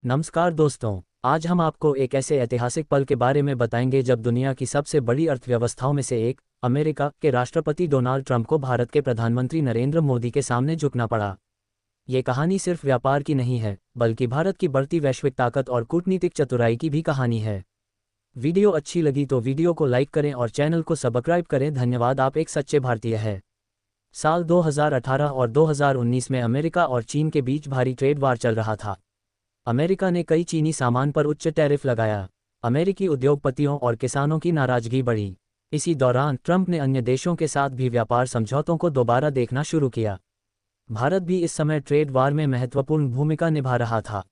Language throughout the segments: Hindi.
नमस्कार दोस्तों। आज हम आपको एक ऐसे ऐतिहासिक पल के बारे में बताएंगे जब दुनिया की सबसे बड़ी अर्थव्यवस्थाओं में से एक अमेरिका के राष्ट्रपति डोनाल्ड ट्रंप को भारत के प्रधानमंत्री नरेंद्र मोदी के सामने झुकना पड़ा। ये कहानी सिर्फ व्यापार की नहीं है, बल्कि भारत की बढ़ती वैश्विक ताकत और कूटनीतिक चतुराई की भी कहानी है। वीडियो अच्छी लगी तो वीडियो को लाइक करें और चैनल को सब्सक्राइब करें। धन्यवाद, आप एक सच्चे भारतीय हैं। साल 2018 और 2019 में अमेरिका और चीन के बीच भारी ट्रेड वार चल रहा था। अमेरिका ने कई चीनी सामान पर उच्च टैरिफ लगाया। अमेरिकी उद्योगपतियों और किसानों की नाराजगी बढ़ी। इसी दौरान ट्रंप ने अन्य देशों के साथ भी व्यापार समझौतों को दोबारा देखना शुरू किया। भारत भी इस समय ट्रेड वार में महत्वपूर्ण भूमिका निभा रहा था।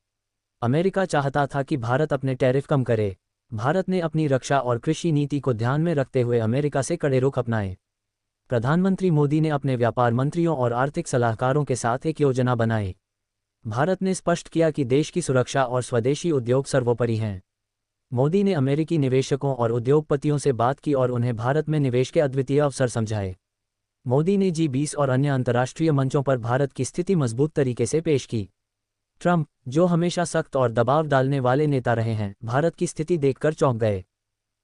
अमेरिका चाहता था कि भारत अपने टैरिफ कम करे। भारत ने अपनी रक्षा और कृषि नीति को ध्यान में रखते हुए अमेरिका से कड़े रुख अपनाए। प्रधानमंत्री मोदी ने अपने व्यापार मंत्रियों और आर्थिक सलाहकारों के साथ एक योजना बनाई। भारत ने स्पष्ट किया कि देश की सुरक्षा और स्वदेशी उद्योग सर्वोपरि हैं। मोदी ने अमेरिकी निवेशकों और उद्योगपतियों से बात की और उन्हें भारत में निवेश के अद्वितीय अवसर समझाए। मोदी ने G20 और अन्य अंतर्राष्ट्रीय मंचों पर भारत की स्थिति मजबूत तरीके से पेश की। ट्रंप, जो हमेशा सख्त और दबाव डालने वाले नेता रहे हैं, भारत की स्थिति देखकर चौंक गए।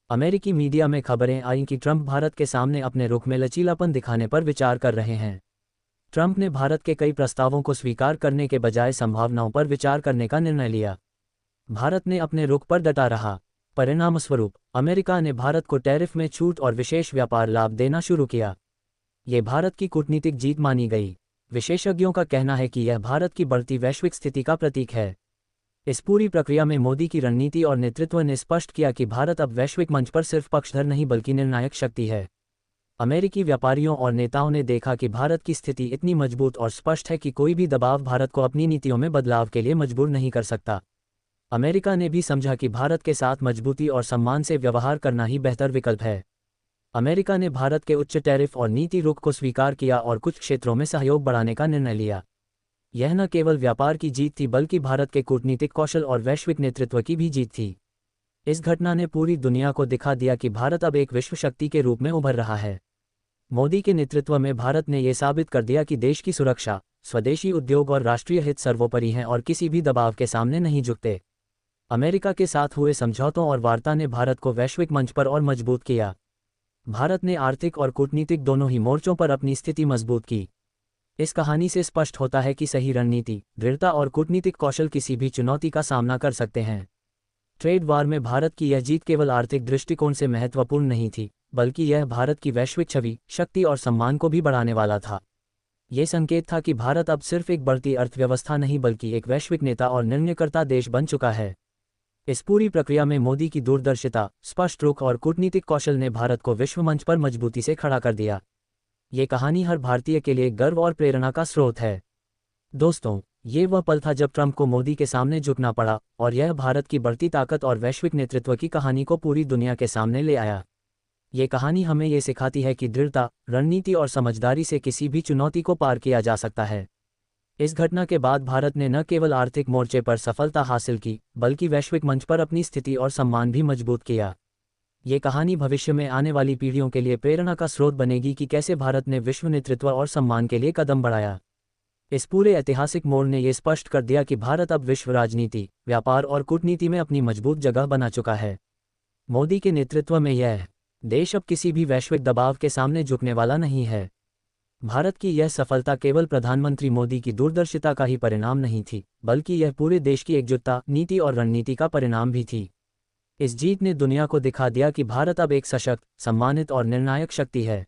अमेरिकी मीडिया में खबरें आईं कि ट्रंप भारत के सामने अपने रुख में लचीलापन दिखाने पर विचार कर रहे हैं। ट्रंप ने भारत के कई प्रस्तावों को स्वीकार करने के बजाय संभावनाओं पर विचार करने का निर्णय लिया। भारत ने अपने रुख पर डटा रहा। परिणामस्वरूप अमेरिका ने भारत को टैरिफ में छूट और विशेष व्यापार लाभ देना शुरू किया। ये भारत की कूटनीतिक जीत मानी गई। विशेषज्ञों का कहना है कि यह भारत की बढ़ती वैश्विक स्थिति का प्रतीक है। इस पूरी प्रक्रिया में मोदी की रणनीति और नेतृत्व ने स्पष्ट किया कि भारत अब वैश्विक मंच पर सिर्फ पक्षधर नहीं बल्कि निर्णायक शक्ति है। अमेरिकी व्यापारियों और नेताओं ने देखा कि भारत की स्थिति इतनी मजबूत और स्पष्ट है कि कोई भी दबाव भारत को अपनी नीतियों में बदलाव के लिए मजबूर नहीं कर सकता। अमेरिका ने भी समझा कि भारत के साथ मजबूती और सम्मान से व्यवहार करना ही बेहतर विकल्प है। अमेरिका ने भारत के उच्च टैरिफ और नीति रुख को स्वीकार किया और कुछ क्षेत्रों में सहयोग बढ़ाने का निर्णय लिया। यह न केवल व्यापार की जीत थी बल्कि भारत के कूटनीतिक कौशल और वैश्विक नेतृत्व की भी जीत थी। इस घटना ने पूरी दुनिया को दिखा दिया कि भारत अब एक विश्व शक्ति के रूप में उभर रहा है। मोदी के नेतृत्व में भारत ने यह साबित कर दिया कि देश की सुरक्षा, स्वदेशी उद्योग और राष्ट्रीय हित सर्वोपरि हैं और किसी भी दबाव के सामने नहीं झुकते। अमेरिका के साथ हुए समझौतों और वार्ता ने भारत को वैश्विक मंच पर और मजबूत किया। भारत ने आर्थिक और कूटनीतिक दोनों ही मोर्चों पर अपनी स्थिति मजबूत की। इस कहानी से स्पष्ट होता है कि सही रणनीति, दृढ़ता और कूटनीतिक कौशल किसी भी चुनौती का सामना कर सकते हैं। ट्रेड वार में भारत की यह जीत केवल आर्थिक दृष्टिकोण से महत्वपूर्ण नहीं थी, बल्कि यह भारत की वैश्विक छवि, शक्ति और सम्मान को भी बढ़ाने वाला था। यह संकेत था कि भारत अब सिर्फ एक बढ़ती अर्थव्यवस्था नहीं बल्कि एक वैश्विक नेता और निर्णयकर्ता देश बन चुका है। इस पूरी प्रक्रिया में मोदी की दूरदर्शिता, स्पष्ट रुख और कूटनीतिक कौशल ने भारत को विश्व मंच पर मजबूती से खड़ा कर दिया। ये कहानी हर भारतीय के लिए गर्व और प्रेरणा का स्रोत है। दोस्तों, ये वह पल था जब ट्रंप को मोदी के सामने झुकना पड़ा और यह भारत की बढ़ती ताकत और वैश्विक नेतृत्व की कहानी को पूरी दुनिया के सामने ले आया। ये कहानी हमें ये सिखाती है कि दृढ़ता, रणनीति और समझदारी से किसी भी चुनौती को पार किया जा सकता है। इस घटना के बाद भारत ने न केवल आर्थिक मोर्चे पर सफलता हासिल की, बल्कि वैश्विक मंच पर अपनी स्थिति और सम्मान भी मजबूत किया। ये कहानी भविष्य में आने वाली पीढ़ियों के लिए प्रेरणा का स्रोत बनेगी कि कैसे भारत ने विश्व नेतृत्व और सम्मान के लिए कदम बढ़ाया। इस पूरे ऐतिहासिक मोड़ ने यह स्पष्ट कर दिया कि भारत अब विश्व राजनीति, व्यापार और कूटनीति में अपनी मजबूत जगह बना चुका है। मोदी के नेतृत्व में यह देश अब किसी भी वैश्विक दबाव के सामने झुकने वाला नहीं है। भारत की यह सफलता केवल प्रधानमंत्री मोदी की दूरदर्शिता का ही परिणाम नहीं थी, बल्कि यह पूरे देश की एकजुटता, नीति और रणनीति का परिणाम भी थी। इस जीत ने दुनिया को दिखा दिया कि भारत अब एक सशक्त, सम्मानित और निर्णायक शक्ति है।